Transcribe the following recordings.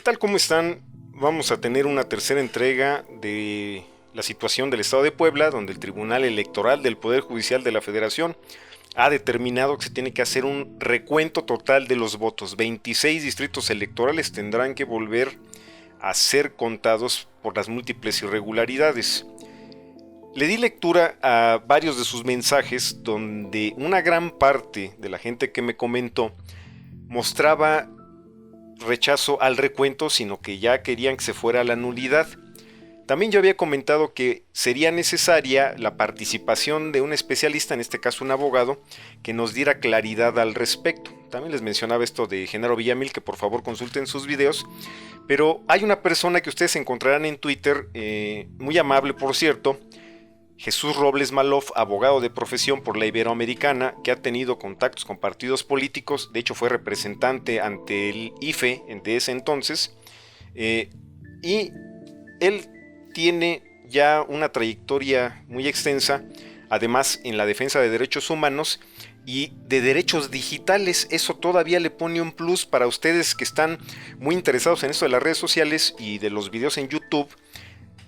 tal? ¿Cómo están? Vamos a tener una tercera entrega de la situación del Estado de Puebla, donde el Tribunal Electoral del Poder Judicial de la Federación ha determinado que se tiene que hacer un recuento total de los votos. 26 distritos electorales tendrán que volver a ser contados por las múltiples irregularidades. Le di lectura a varios de sus mensajes donde una gran parte de la gente que me comentó mostraba rechazo al recuento, sino que ya querían que se fuera a la nulidad. También yo había comentado que sería necesaria la participación de un especialista, en este caso un abogado, que nos diera claridad al respecto. También les mencionaba esto de Genaro Villamil, que por favor consulten sus videos. Pero hay una persona que ustedes encontrarán en Twitter, muy amable por cierto, Jesús Robles Maloff, abogado de profesión por la Iberoamericana, que ha tenido contactos con partidos políticos, de hecho fue representante ante el IFE de ese entonces, y él tiene ya una trayectoria muy extensa, además en la defensa de derechos humanos y de derechos digitales. Eso todavía le pone un plus para ustedes que están muy interesados en esto de las redes sociales y de los videos en YouTube.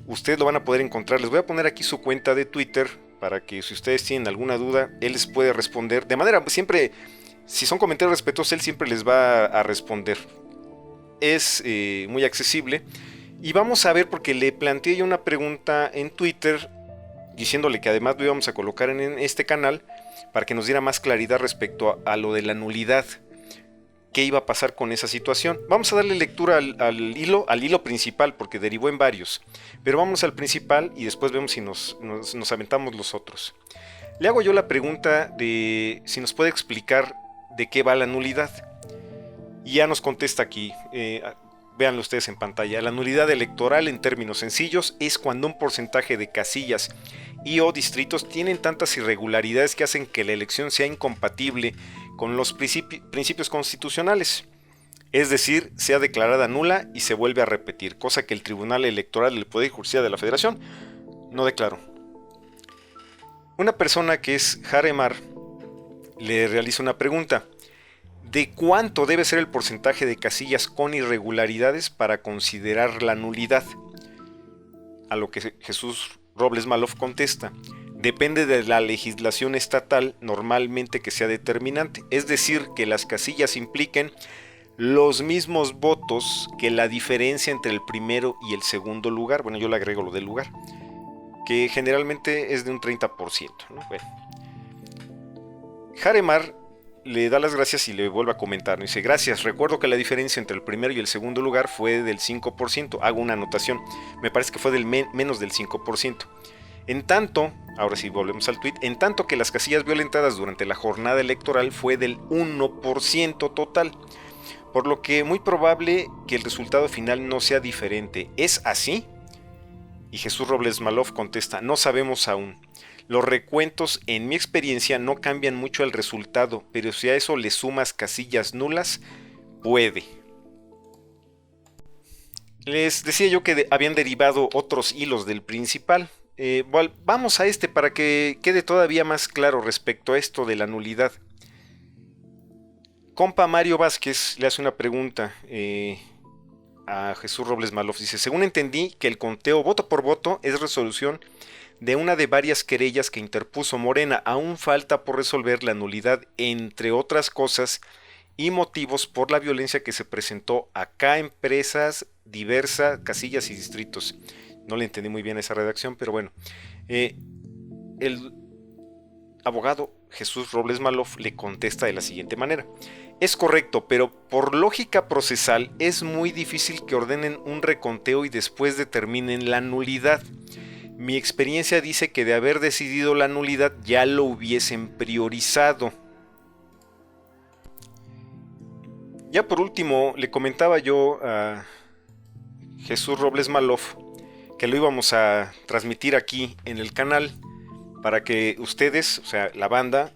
Ustedes lo van a poder encontrar. Les voy a poner aquí su cuenta de Twitter para que si ustedes tienen alguna duda, él les puede responder. De manera, siempre, si son comentarios respetuosos, él siempre les va a responder. Es muy accesible. Y vamos a ver, porque le planteé yo una pregunta en Twitter, diciéndole que además lo íbamos a colocar en este canal, para que nos diera más claridad respecto a lo de la nulidad. ¿Qué iba a pasar con esa situación? Vamos a darle lectura al hilo principal, porque derivó en varios. Pero vamos al principal y después vemos si nos aventamos los otros. Le hago yo la pregunta de si nos puede explicar de qué va la nulidad. Y ya nos contesta aquí. Véanlo ustedes en pantalla. La nulidad electoral, en términos sencillos, es cuando un porcentaje de casillas y o distritos tienen tantas irregularidades que hacen que la elección sea incompatible con los principios constitucionales, es decir, sea declarada nula y se vuelve a repetir, cosa que el Tribunal Electoral del Poder Judicial de la Federación no declaró. Una persona que es Jaremar le realiza una pregunta: ¿de cuánto debe ser el porcentaje de casillas con irregularidades para considerar la nulidad? A lo que Jesús Robles Maloff contesta: depende de la legislación estatal, normalmente que sea determinante, es decir, que las casillas impliquen los mismos votos que la diferencia entre el primero y el segundo lugar. Bueno, yo le agrego lo del lugar, que generalmente es de un 30%, ¿no? Bueno. Jaremar le da las gracias y le vuelve a comentar. Dice: gracias, recuerdo que la diferencia entre el primero y el segundo lugar fue del 5%. Hago una anotación, me parece que fue del menos del 5%. En tanto, ahora sí volvemos al tweet, en tanto que las casillas violentadas durante la jornada electoral fue del 1% total, por lo que muy probable que el resultado final no sea diferente. ¿Es así? Y Jesús Robles Maloff contesta: no sabemos aún. Los recuentos, en mi experiencia, no cambian mucho el resultado, pero si a eso le sumas casillas nulas, puede. Les decía yo que habían derivado otros hilos del principal. Vamos a este para que quede todavía más claro respecto a esto de la nulidad. Compa Mario Vázquez le hace una pregunta a Jesús Robles Maloff. Dice: según entendí que el conteo voto por voto es resolución de una de varias querellas que interpuso Morena. Aún falta por resolver la nulidad, entre otras cosas, y motivos por la violencia que se presentó acá, empresas diversas, casillas y distritos. No le entendí muy bien esa redacción, pero bueno. El abogado Jesús Robles Maloff le contesta de la siguiente manera: es correcto, pero por lógica procesal es muy difícil que ordenen un reconteo y después determinen la nulidad. Mi experiencia dice que de haber decidido la nulidad ya lo hubiesen priorizado. Ya por último, le comentaba yo a Jesús Robles Maloff que lo íbamos a transmitir aquí en el canal para que ustedes, o sea, la banda,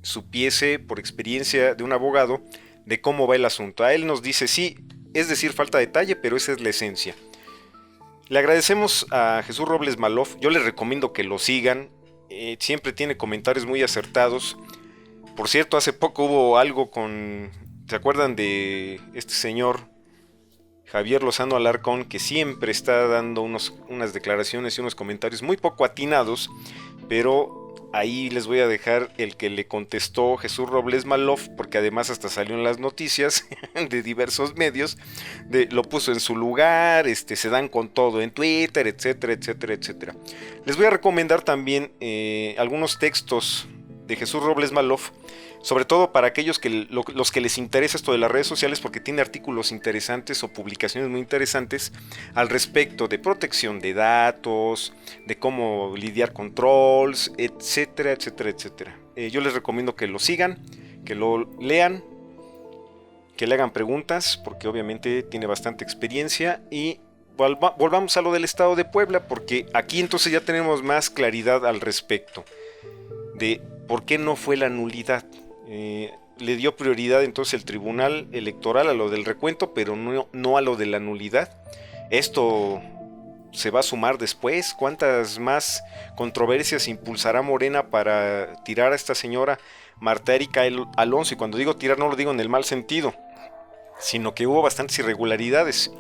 supiese por experiencia de un abogado de cómo va el asunto. A él nos dice: sí, es decir, falta detalle, pero esa es la esencia. Le agradecemos a Jesús Robles Maloff. Yo les recomiendo que lo sigan. Siempre tiene comentarios muy acertados. Por cierto, hace poco hubo algo con... ¿Se acuerdan de este señor Javier Lozano Alarcón, que siempre está dando unas declaraciones y unos comentarios muy poco atinados, pero ahí les voy a dejar el que le contestó Jesús Robles Maloff, porque además hasta salió en las noticias de diversos medios, lo puso en su lugar, se dan con todo en Twitter, etcétera, etcétera, etcétera. Les voy a recomendar también algunos textos de Jesús Robles Maloff, sobre todo para aquellos los que les interesa esto de las redes sociales, porque tiene artículos interesantes o publicaciones muy interesantes al respecto de protección de datos, de cómo lidiar con trolls, etcétera, etcétera, etcétera. Yo les recomiendo que lo sigan, que lo lean, que le hagan preguntas, porque obviamente tiene bastante experiencia. Y volvamos a lo del estado de Puebla, porque aquí entonces ya tenemos más claridad al respecto de por qué no fue la nulidad. Le dio prioridad entonces el Tribunal Electoral a lo del recuento, pero no a lo de la nulidad. Esto se va a sumar después. ¿Cuántas más controversias impulsará Morena para tirar a esta señora Marta Erika Alonso? Y cuando digo tirar no lo digo en el mal sentido, sino que hubo bastantes irregularidades.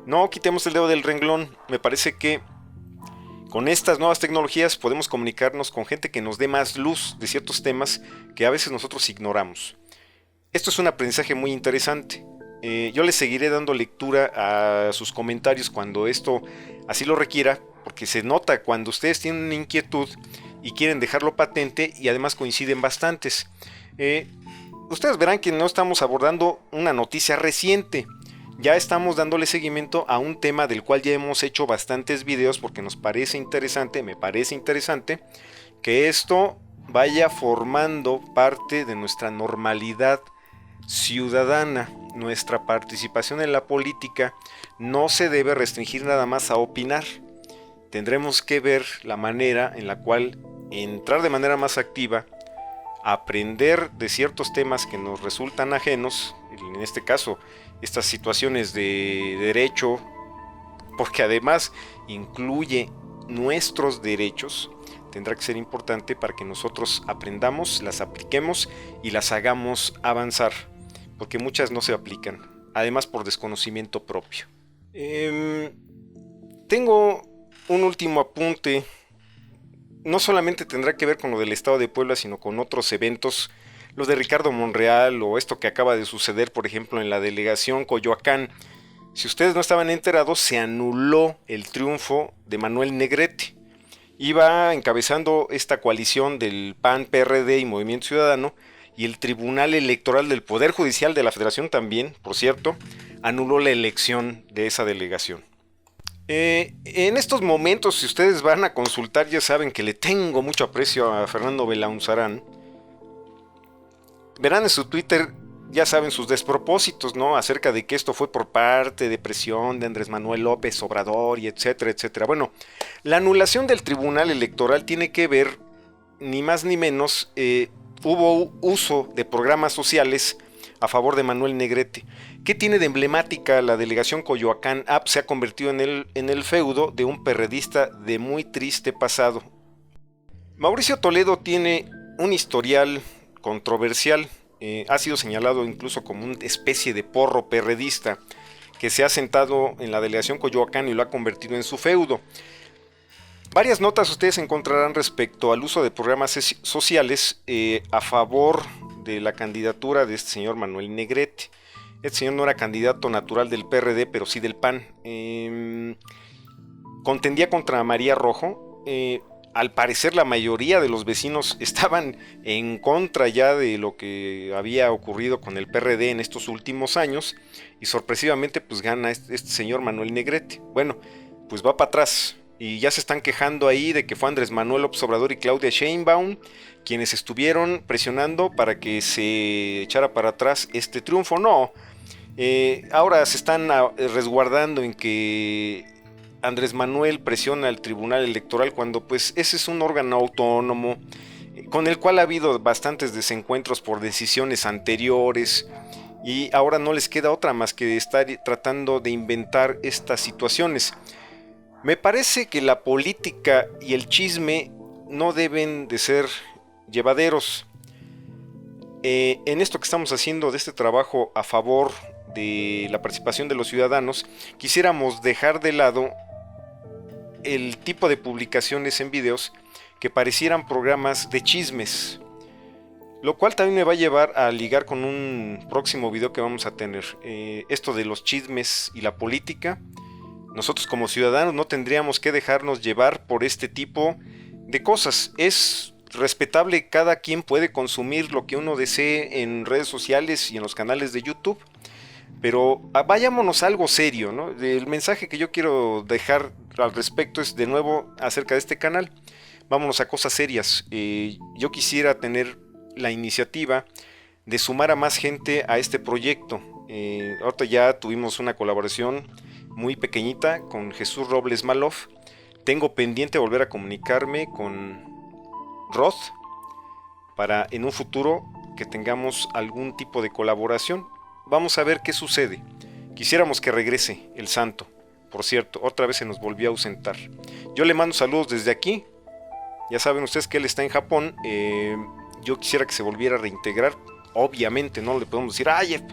No quitemos el dedo del renglón. Me parece que con estas nuevas tecnologías podemos comunicarnos con gente que nos dé más luz de ciertos temas que a veces nosotros ignoramos. Esto es un aprendizaje muy interesante. Yo les seguiré dando lectura a sus comentarios cuando esto así lo requiera, porque se nota cuando ustedes tienen una inquietud y quieren dejarlo patente, y además coinciden bastantes. Ustedes verán que no estamos abordando una noticia reciente. Ya estamos dándole seguimiento a un tema del cual ya hemos hecho bastantes videos, porque nos parece interesante, me parece interesante, que esto vaya formando parte de nuestra normalidad ciudadana. Nuestra participación en la política no se debe restringir nada más a opinar. Tendremos que ver la manera en la cual entrar de manera más activa, aprender de ciertos temas que nos resultan ajenos, en este caso estas situaciones de derecho, porque además incluye nuestros derechos. Tendrá que ser importante para que nosotros aprendamos, las apliquemos y las hagamos avanzar, porque muchas no se aplican, además por desconocimiento propio. Tengo un último apunte. No solamente tendrá que ver con lo del estado de Puebla, sino con otros eventos, los de Ricardo Monreal o esto que acaba de suceder, por ejemplo, en la delegación Coyoacán. Si ustedes no estaban enterados, se anuló el triunfo de Manuel Negrete. Iba encabezando esta coalición del PAN, PRD y Movimiento Ciudadano, y el Tribunal Electoral del Poder Judicial de la Federación también, por cierto, anuló la elección de esa delegación. En estos momentos, si ustedes van a consultar, ya saben que le tengo mucho aprecio a Fernando Belaunzarán. Verán en su Twitter, ya saben, sus despropósitos, ¿no? Acerca de que esto fue por parte de presión de Andrés Manuel López Obrador y etcétera, etcétera. Bueno, la anulación del Tribunal Electoral tiene que ver, ni más ni menos, hubo uso de programas sociales a favor de Manuel Negrete. ¿Qué tiene de emblemática la delegación Coyoacán? Se ha convertido en el feudo de un perredista de muy triste pasado. Mauricio Toledo tiene un historial controversial. Ha sido señalado incluso como una especie de porro perredista que se ha sentado en la delegación Coyoacán y lo ha convertido en su feudo. Varias notas ustedes encontrarán respecto al uso de programas sociales a favor de la candidatura de este señor Manuel Negrete. Este señor no era candidato natural del PRD, pero sí del PAN. Contendía contra María Rojo. Al parecer la mayoría de los vecinos estaban en contra ya de lo que había ocurrido con el PRD en estos últimos años, y sorpresivamente pues gana este señor Manuel Negrete. Bueno, pues va para atrás, y ya se están quejando ahí de que fue Andrés Manuel López Obrador y Claudia Sheinbaum quienes estuvieron presionando para que se echara para atrás este triunfo. No, ahora se están resguardando en que Andrés Manuel presiona al Tribunal Electoral, cuando pues ese es un órgano autónomo con el cual ha habido bastantes desencuentros por decisiones anteriores, y ahora no les queda otra más que estar tratando de inventar estas situaciones. Me parece que la política y el chisme no deben de ser llevaderos. En esto que estamos haciendo de este trabajo a favor de la participación de los ciudadanos, quisiéramos dejar de lado el tipo de publicaciones en videos que parecieran programas de chismes, lo cual también me va a llevar a ligar con un próximo video que vamos a tener. Esto de los chismes y la política. Nosotros como ciudadanos no tendríamos que dejarnos llevar por este tipo de cosas. Es respetable, cada quien puede consumir lo que uno desee en redes sociales y en los canales de YouTube. Pero vayámonos a algo serio, ¿no? El mensaje que yo quiero dejar al respecto es de nuevo acerca de este canal. Vámonos a cosas serias. Yo quisiera tener la iniciativa de sumar a más gente a este proyecto. Ahorita ya tuvimos una colaboración muy pequeñita con Jesús Robles Maloff. Tengo pendiente volver a comunicarme con Roth para en un futuro que tengamos algún tipo de colaboración. Vamos a ver qué sucede. Quisiéramos que regrese el santo. Por cierto, otra vez se nos volvió a ausentar. Yo le mando saludos desde aquí. Ya saben ustedes que él está en Japón. Yo quisiera que se volviera a reintegrar. Obviamente no le podemos decir, ay,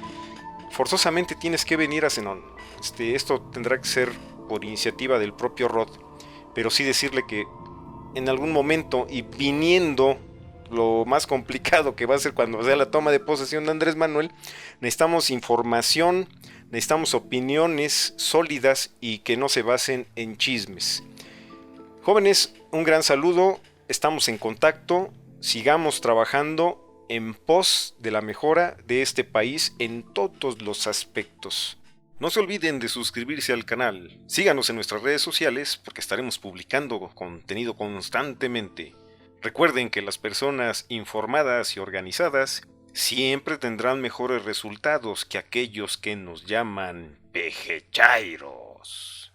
forzosamente tienes que venir a Zenón. Esto tendrá que ser por iniciativa del propio Rod. Pero sí decirle que en algún momento, y viniendo lo más complicado que va a ser cuando sea la toma de posesión de Andrés Manuel, necesitamos información, necesitamos opiniones sólidas y que no se basen en chismes. Jóvenes, un gran saludo, estamos en contacto, sigamos trabajando en pos de la mejora de este país en todos los aspectos. No se olviden de suscribirse al canal, síganos en nuestras redes sociales porque estaremos publicando contenido constantemente. Recuerden que las personas informadas y organizadas siempre tendrán mejores resultados que aquellos que nos llaman pejechairos.